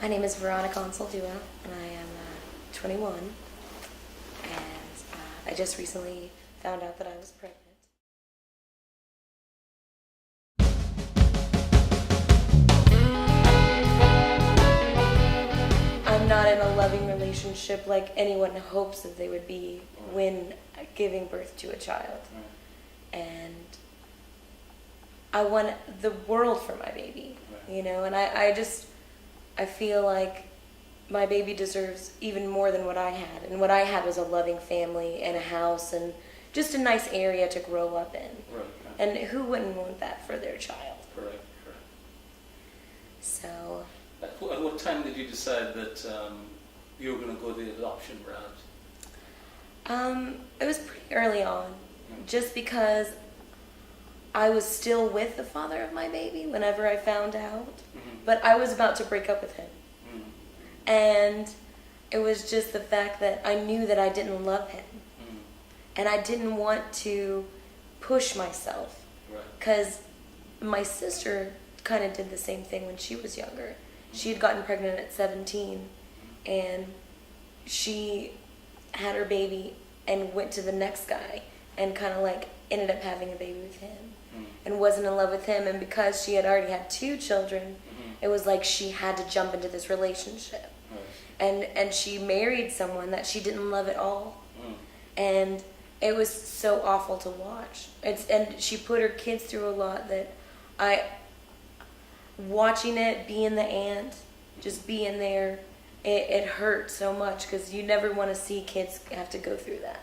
My name is Veronica and I am 21, and I just recently found out that I was pregnant. I'm not in a loving relationship like anyone hopes that they would be when giving birth to a child. And I want the world for my baby, and I feel like my baby deserves even more than what I had. And what I had was a loving family and a house and just a nice area to grow up in. Right. And who wouldn't want that for their child? Correct. So. At what time did you decide that you were going to go the adoption route? It was pretty early on, just because I was still with the father of my baby whenever I found out, but I was about to break up with him. And it was just the fact that I knew that I didn't love him. And I didn't want to push myself. Because my sister kind of did the same thing when she was younger. She had gotten pregnant at 17, and she had her baby and went to the next guy and kind of like ended up having a baby with him and wasn't in love with him. And because she had already had 2 children, it was like she had to jump into this relationship. And she married someone that she didn't love at all. And it was so awful to watch. And she put her kids through a lot that watching it, being the aunt, just being there, it hurt so much because you never want to see kids have to go through that.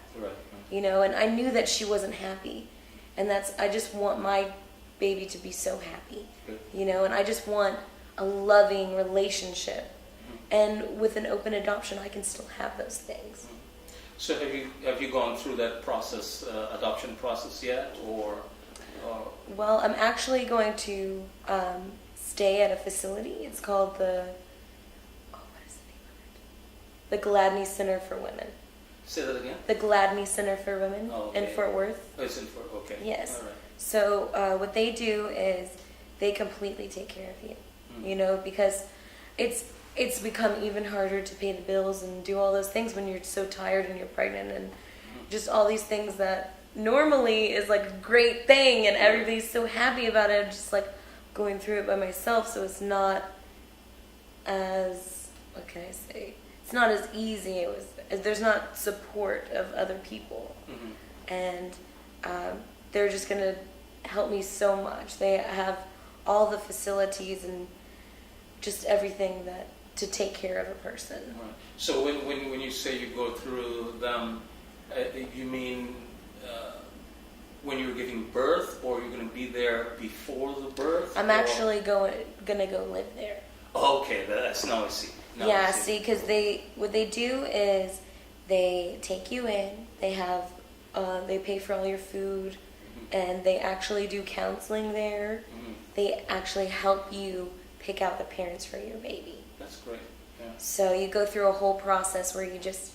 And I knew that she wasn't happy. And I just want my baby to be so happy. And I just want a loving relationship. And with an open adoption, I can still have those things. So have you gone through that process, adoption process yet, or? Well, I'm actually going to stay at a facility. It's called what is the name of it? The Gladney Center for Women. Say that again? The Gladney Center for Women in Fort Worth. Oh, it's in Fort Worth, okay. Yes. All right. So what they do is they completely take care of you, because it's become even harder to pay the bills and do all those things when you're so tired and you're pregnant and just all these things that normally is like a great thing and everybody's so happy about it. I'm just like going through it by myself, so it's not as, what can I say? It's not as easy. There's not support of other people. And they're just going to help me so much. They have all the facilities and just everything to take care of a person. Right. So when you say you go through them, you mean when you're giving birth, or you're going to be there before the birth? I'm actually going to go live there. Okay, that's now I see. I see, because what they do is they take you in. They have they pay for all your food, and they actually do counseling there. They actually help you pick out the parents for your baby. That's great. Yeah. So you go through a whole process where you just,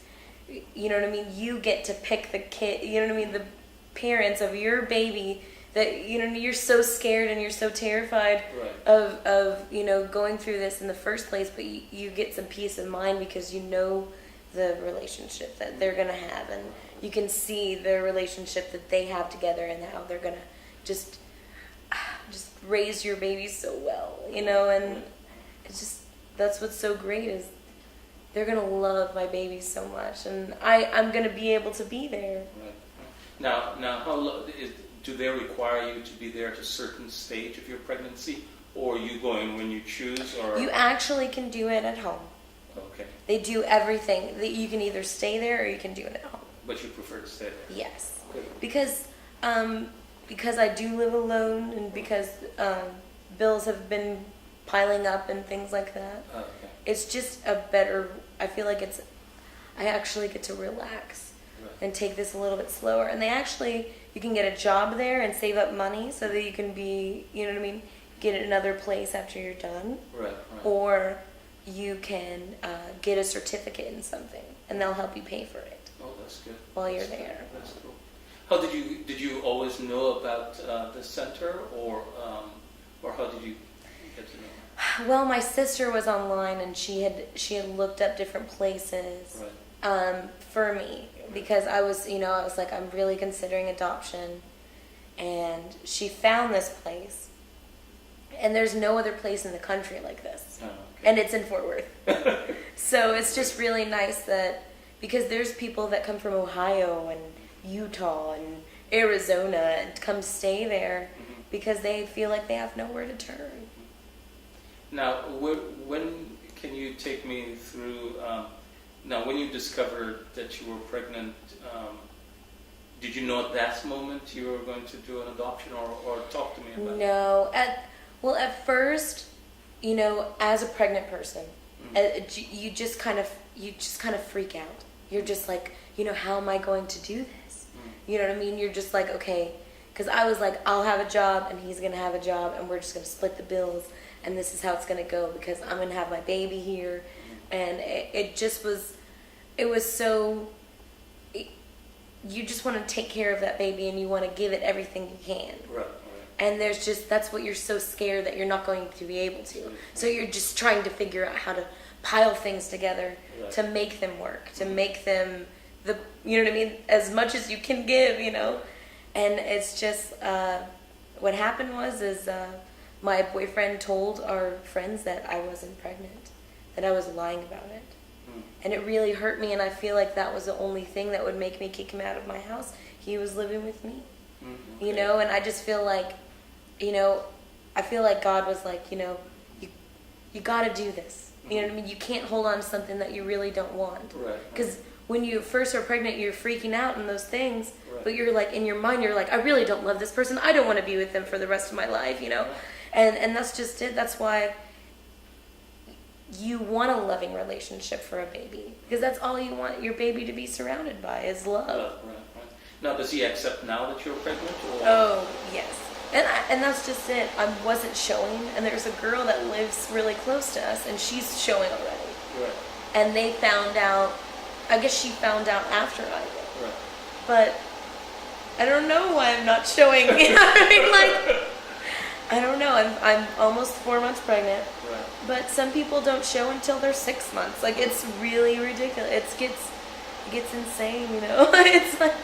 you get to pick the kid, the parents of your baby that, you're so scared and you're so terrified of going through this in the first place, but you get some peace of mind because you know the relationship that they're going to have, and you can see the relationship that they have together and how they're going to just raise your baby so well, and it's just, that's what's so great is they're going to love my baby so much, and I'm going to be able to be there. Now how do they require you to be there at a certain stage of your pregnancy, or are you going when you choose? Or you actually can do it at home. Okay. They do everything. You can either stay there or you can do it at home. But you prefer to stay there? Yes. Good. Because I do live alone, and because bills have been piling up and things like that. Okay. It's just I feel like I actually get to relax and take this a little bit slower. And you can get a job there and save up money so that you can be, get another place after you're done. Right. Or you can get a certificate in something, and they'll help you pay for it. Oh, that's good. While you're there. That's cool. How did you always know about the center, or how did you get to know? Well, my sister was online and she had looked up different places for me because I was like, I'm really considering adoption, and she found this place, and there's no other place in the country like this, and it's in Fort Worth. So it's just really nice that, because there's people that come from Ohio and Utah and Arizona and come stay there because they feel like they have nowhere to turn. Now, when can you take me through? Now, when you discovered that you were pregnant, did you know at that moment you were going to do an adoption, or talk to me about it? No, at first, as a pregnant person, you just kind of freak out. You're just like, how am I going to do this? You know what I mean? You're just like, okay, because I was like, I'll have a job and he's gonna have a job and we're just gonna split the bills. And this is how it's going to go because I'm going to have my baby here. And it was so, you just want to take care of that baby and you want to give it everything you can. Right. And that's what you're so scared that you're not going to be able to. So you're just trying to figure out how to pile things together to make them work, to make them you know what I mean, as much as you can give, And it's just, what happened was my boyfriend told our friends that I wasn't pregnant, that I was lying about it. And it really hurt me, and I feel like that was the only thing that would make me kick him out of my house. He was living with me, and I just feel like, I feel like God was like, you got to do this. You know what I mean? You can't hold on to something that you really don't want. Because when you first are pregnant, you're freaking out and those things, but you're like, in your mind, you're like, I really don't love this person. I don't want to be with them for the rest of my life, And that's just it. That's why you want a loving relationship for a baby. Because that's all you want your baby to be surrounded by is love. Right. Now, does he accept now that you're pregnant? Or? Oh, yes. And that's just it. I wasn't showing. And there's a girl that lives really close to us, and she's showing already. Right. And they found out, I guess she found out after I did. Right. But I don't know why I'm not showing. You know what I mean? Like, I don't know. I'm almost 4 months pregnant. Right. But some people don't show until they're 6 months. Like, it's really ridiculous. It gets insane, It's like,